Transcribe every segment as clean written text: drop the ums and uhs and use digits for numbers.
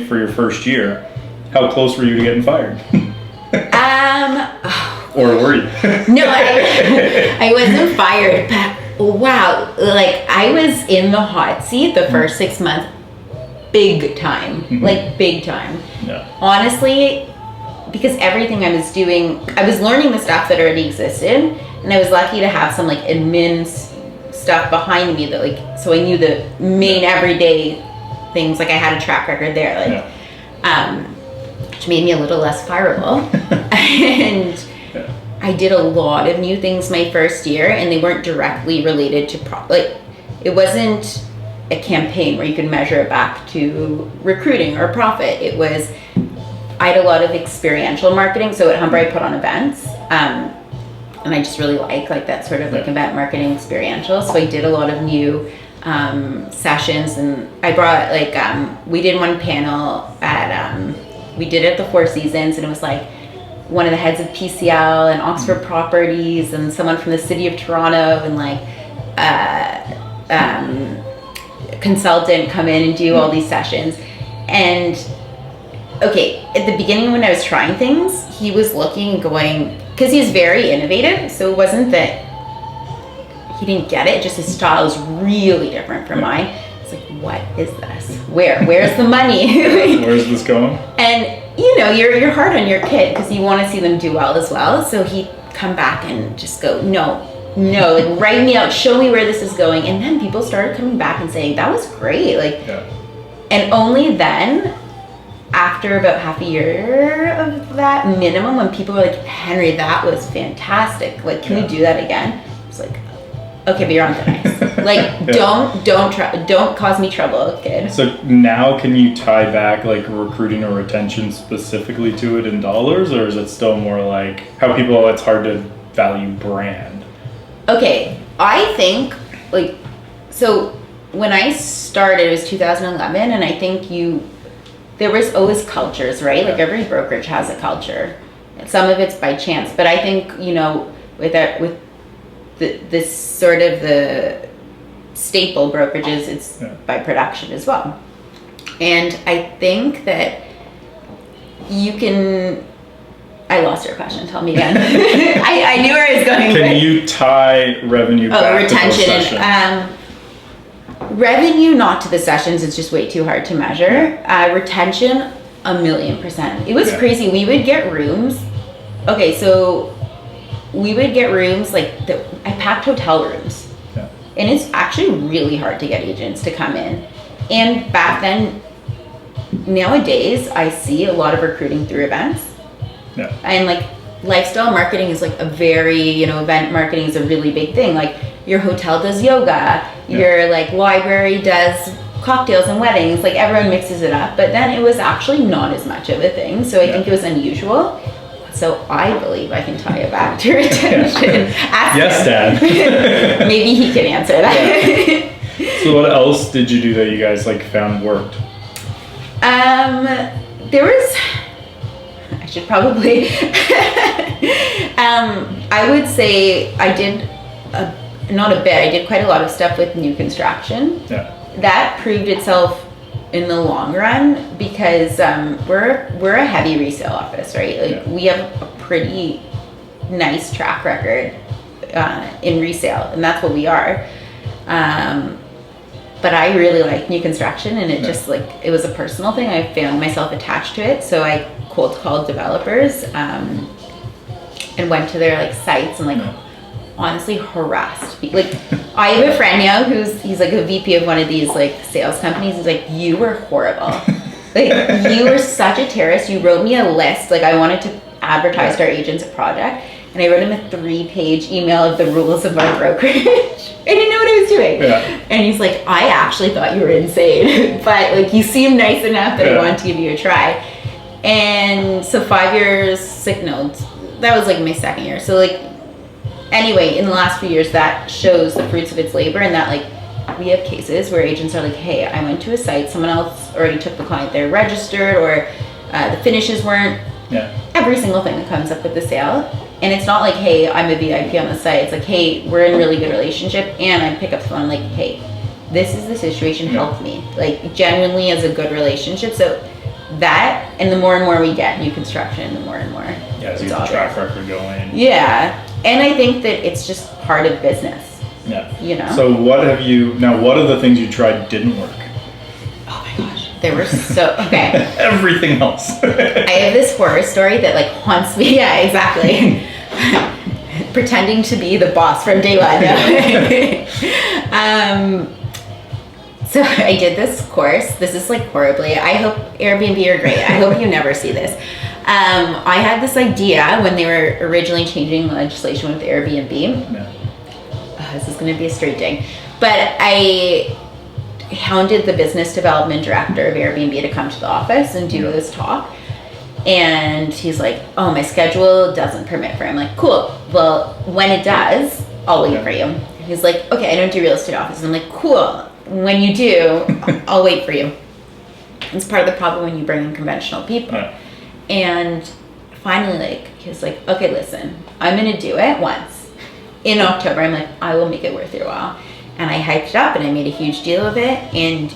for your first year, how close were you to getting fired? Or were you? No, I wasn't fired, but wow, like I was in the hot seat the first 6 months, big time, like big time. Yeah. Honestly, because everything I was doing, I was learning the stuff that already existed, and I was lucky to have some like admin stuff behind me that like, so I knew the main everyday things, like I had a track record there, like, which made me a little less fireable. And I did a lot of new things my first year, and they weren't directly related to like, it wasn't a campaign where you could measure it back to recruiting or profit. It was, I had a lot of experiential marketing. So at Humber, I put on events, and I just really like that sort of like event marketing experiential. So I did a lot of new sessions, and I brought like, we did one panel at, we did it at the Four Seasons, and it was like one of the heads of PCL and Oxford Properties and someone from the city of Toronto and like consultant come in and do all these sessions. And okay, at the beginning when I was trying things, he was looking, going, because he's very innovative, so it wasn't that he didn't get it, just his style is really different from mine. It's like, what is this? Where's the money? Where's this going? And you know, you're hard on your kid because you want to see them do well as well. So he'd come back and just go, no, like write me out, show me where this is going. And then people started coming back and saying, that was great. Like, and only then, after about half a year of that minimum, when people were like, Henry, that was fantastic. Like, can we do that again? It's like, okay, but you're on thin ice. Like, don't cause me trouble, kid. So now can you tie back like recruiting or retention specifically to it in dollars, or is it still more like how people, it's hard to value brand? Okay, I think like, so when I started, it was 2011, and I think there was always cultures, right? Like every brokerage has a culture. Some of it's by chance, but I think, you know, with this sort of the staple brokerages, it's by production as well. And I think that you can, I lost your question, tell me again. I knew where I was going. Can you tie revenue back retention, to those sessions? Revenue, not to the sessions, it's just way too hard to measure. Retention, 1,000,000%. It was crazy. We would get rooms. Okay, so we would get rooms like I packed hotel rooms, and it's actually really hard to get agents to come in. And back then, nowadays, I see a lot of recruiting through events, and like lifestyle marketing is like a very, you know, event marketing is a really big thing. Like your hotel does yoga, your like library does cocktails and weddings, like everyone mixes it up. But then it was actually not as much of a thing, so I think it was unusual. So I believe I can tie it back to retention. Yes, Dad. Maybe he can answer that. So what else did you do that you guys like found worked? There was, I should probably, I would say I did, not a bit, I did quite a lot of stuff with new construction. That proved itself in the long run because we're a heavy resale office, right? Like we have a pretty nice track record in resale, and that's what we are. But I really like new construction, and it just like, it was a personal thing. I found myself attached to it, so I cold called developers and went to their like sites and like honestly harassed. Like I have a friend now he's like a VP of one of these like sales companies. He's like, you were horrible. Like you were such a terrorist. You wrote me a list. Like I wanted to advertise to our agents a project, and I wrote him a 3-page email of the rules of our brokerage. I didn't know what I was doing. And he's like, I actually thought you were insane, but like you seem nice enough that I wanted to give you a try. And so 5 years, that was like my second year. So like, anyway, in the last few years, that shows the fruits of its labor, and that like we have cases where agents are like, hey, I went to a site, someone else already took the client there, registered, or the finishes weren't. Every single thing that comes up with the sale. And it's not like, hey, I'm a VIP on the site. It's like, hey, we're in a really good relationship, and I pick up the phone like, hey, this is the situation, help me. Like genuinely as a good relationship. So that, and the more and more we get new construction, the more and more. Yeah, so you have the track record going. Yeah, and I think that it's just part of business. Yeah. You know? So what are the things you tried didn't work? Oh my gosh. They were so, okay. Everything else. I have this horror story that like haunts me. Yeah, exactly. Pretending to be the boss from day one. So I did this course. This is like horribly. I hope Airbnb are great. I hope you never see this. I had this idea when they were originally changing legislation with Airbnb. Yeah. Oh, this is going to be a straight ding. But I hounded the business development director of Airbnb to come to the office and do this talk. And he's like, oh, my schedule doesn't permit for it. I'm like, cool. Well, when it does, I'll wait for you. And he's like, okay, I don't do real estate offices. I'm like, cool. When you do, I'll wait for you. It's part of the problem when you bring in conventional people. Yeah. And finally, like, he was like, okay, listen, I'm going to do it once. In October, I'm like, I will make it worth your while. And I hyped it up and I made a huge deal of it. And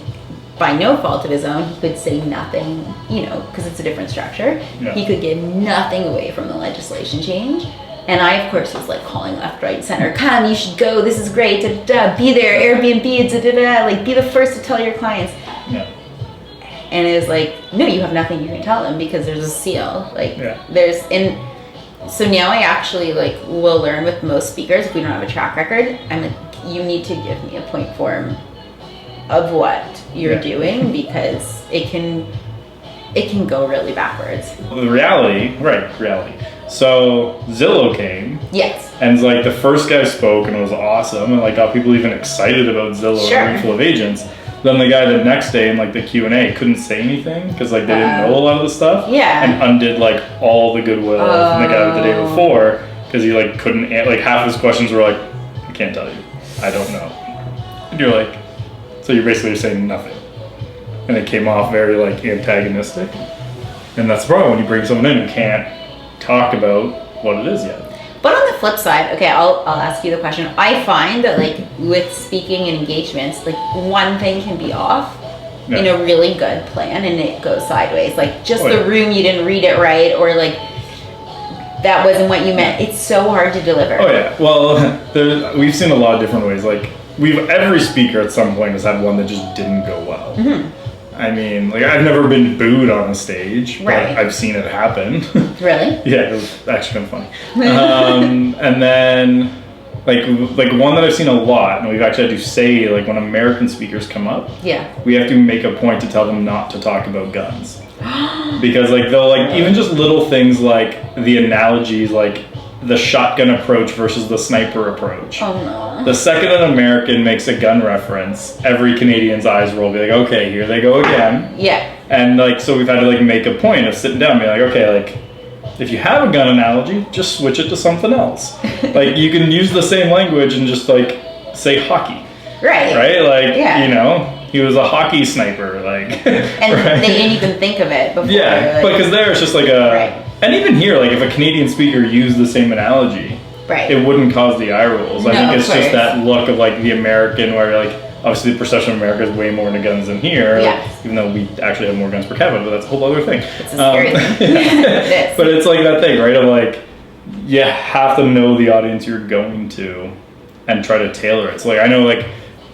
by no fault of his own, he could say nothing, you know, because it's a different structure. Yeah. He could get nothing away from the legislation change. And I, of course, was like calling left, right, center. Come, you should go. This is great. Da, da, da. Be there. Airbnb. Da, da, da. Like, be the first to tell your clients. Yeah. And it was like, no, you have nothing you can tell them because there's a seal. Like, and so now I actually like will learn with most speakers if we don't have a track record. I'm like, you need to give me a point form of what you're doing because it can go really backwards. The reality. So Zillow came. Yes. And like the first guy spoke and it was awesome and like got people even excited about Zillow and a room full of agents. Then the guy the next day in like the Q&A couldn't say anything because like they didn't know a lot of the stuff. Yeah. And undid like all the goodwill from the guy the day before because he like couldn't, like half his questions were like, I can't tell you. I don't know. And you're like, so you're basically saying nothing. And it came off very like antagonistic. And that's the problem when you bring someone in who can't talk about what it is yet. But on the flip side, okay, I'll ask you the question. I find that like with speaking and engagements, like one thing can be off in a really good plan and it goes sideways. Like just the room, you didn't read it right, or like that wasn't what you meant. It's so hard to deliver. Oh yeah, well, we've seen a lot of different ways. Like every speaker at some point has had one that just didn't go well. Mm-hmm. I mean, like I've never been booed on a stage, but I've seen it happen. Really? Yeah, it was actually kind of funny. And then, like one that I've seen a lot, and we've actually had to say, like when American speakers come up, we have to make a point to tell them not to talk about guns. Because like they'll like even just little things like the analogies like the shotgun approach versus the sniper approach. Oh no. The second an American makes a gun reference, every Canadian's eyes roll, be like, okay, here they go again. Yeah. And like, so we've had to like make a point of sitting down and be like, okay, like, if you have a gun analogy, just switch it to something else. Like, you can use the same language and just like, say hockey. Right. Right? Like, you know, he was a hockey sniper, like. And they didn't even think of it before. Yeah, like, because there it's just like a... And even here, like if a Canadian speaker used the same analogy, it wouldn't cause the eye rolls. I think it's just that look of like the American where like, obviously the perception of America is way more into guns than here, like, even though we actually have more guns per capita, but that's a whole other thing. It's a scary thing. But it's like that thing, right, of like, you have to know the audience you're going to and try to tailor it. So like, I know like,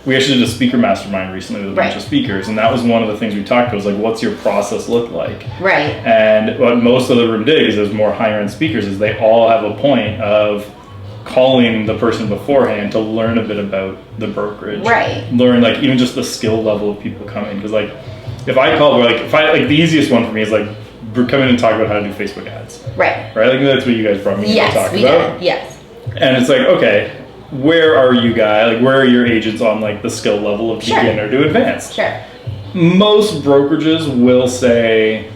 we actually did a speaker mastermind recently with a bunch of speakers, and that was one of the things we talked about was like, what's your process look like? Right. And what most of the room did is there's more higher end speakers is they all have a point of calling the person beforehand to learn a bit about the brokerage. Right. Learn like even just the skill level of people coming. Because like if I call, like the easiest one for me is like come in and talk about how to do Facebook ads. Right. Right? Like that's what you guys brought me to talk about. Did. Yes. And it's like, okay, where are you guys? Like, where are your agents on like the skill level of beginner to advanced? Sure. Most brokerages will say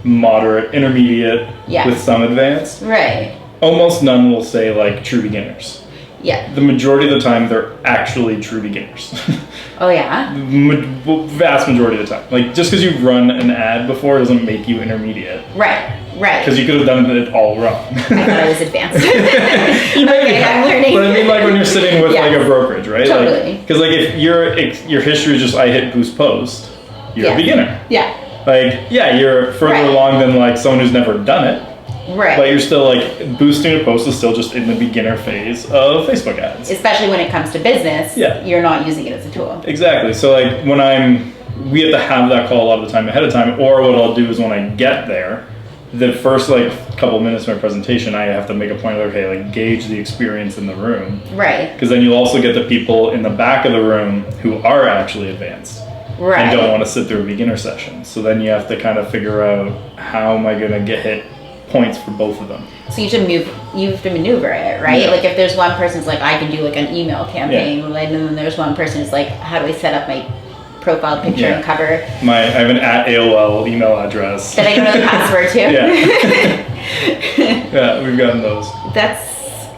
moderate, intermediate, with some advanced. Right. Almost none will say like true beginners. Yeah. The majority of the time, they're actually true beginners. Oh yeah. Vast majority of the time. Like just because you've run an ad before doesn't make you intermediate. Right. Right. Because you could have done it all wrong. I thought I was advanced. I'm learning. But I mean, like when you're sitting with like a brokerage, right? Totally. Because like if your history is just I hit boost post, you're a beginner. Yeah. Like, yeah, you're further along than like someone who's never done it. Right. But you're still like, boosting a post is still just in the beginner phase of Facebook ads. Especially when it comes to business, you're not using it as a tool. Exactly. So like we have to have that call a lot of the time ahead of time, or what I'll do is when I get there, the first like couple minutes of my presentation, I have to make a point of, okay, like gauge the experience in the room. Right. Because then you'll also get the people in the back of the room who are actually advanced. Right. And don't want to sit through a beginner session. So then you have to kind of figure out, how am I going to get hit points for both of them? So you have to maneuver it, right? Like if there's one person's like, I can do like an email campaign, and then there's one person who's like, how do I set up my profile picture and cover? I have an @AOL email address. That I don't know the password to. Yeah, we've gotten those. That's,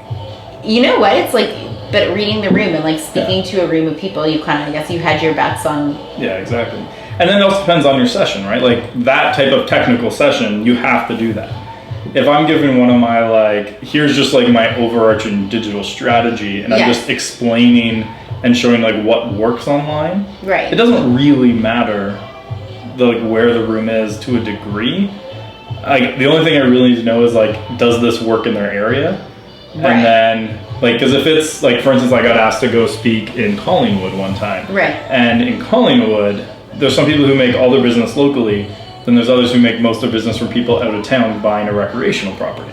you know what? It's like, but reading the room and like speaking to a room of people, you kind of, I guess you had your bets on. Yeah, exactly. And then it also depends on your session, right? Like that type of technical session, you have to do that. If I'm giving one of my like, here's just like my overarching digital strategy, and I'm just explaining and showing like what works online. Right. It doesn't really matter like where the room is to a degree. Like the only thing I really need to know is like, does this work in their area? Right. And then like, because if it's like, for instance, I got asked to go speak in Collingwood one time. Right. And in Collingwood, there's some people who make all their business locally. Then there's others who make most of their business from people out of town buying a recreational property.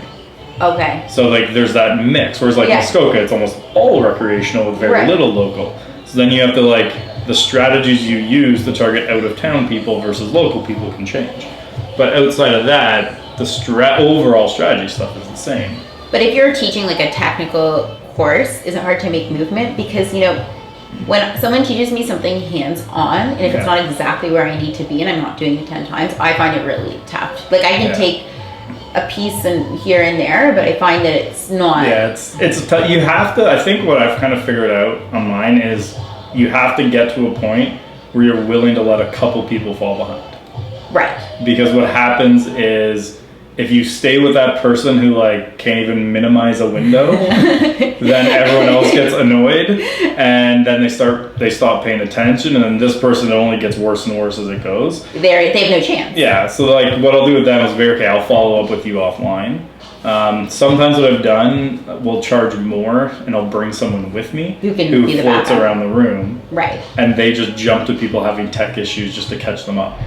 Okay. So like there's that mix, whereas like Muskoka, it's almost all recreational with very little local. So then you have to like, the strategies you use to target out of town people versus local people can change. But outside of that, the overall strategy stuff is the same. But if you're teaching like a technical course, is it hard to make movement? Because, you know, when someone teaches me something hands-on, and if it's not exactly where I need to be and I'm not doing it 10 times, I find it really tough. Like I can take a piece and here and there, but I find that it's not. Yeah, you have to, I think what I've kind of figured out on mine is you have to get to a point where you're willing to let a couple people fall behind. Right. Because what happens is, if you stay with that person who like can't even minimize a window, then everyone else gets annoyed, and then they stop paying attention, and then this person only gets worse and worse as it goes. They have no chance. Yeah, so like what I'll do with them is okay, I'll follow up with you offline. Sometimes what I've done, we'll charge more, and I'll bring someone with me who floats around the room. Right. And they just jump to people having tech issues just to catch them up.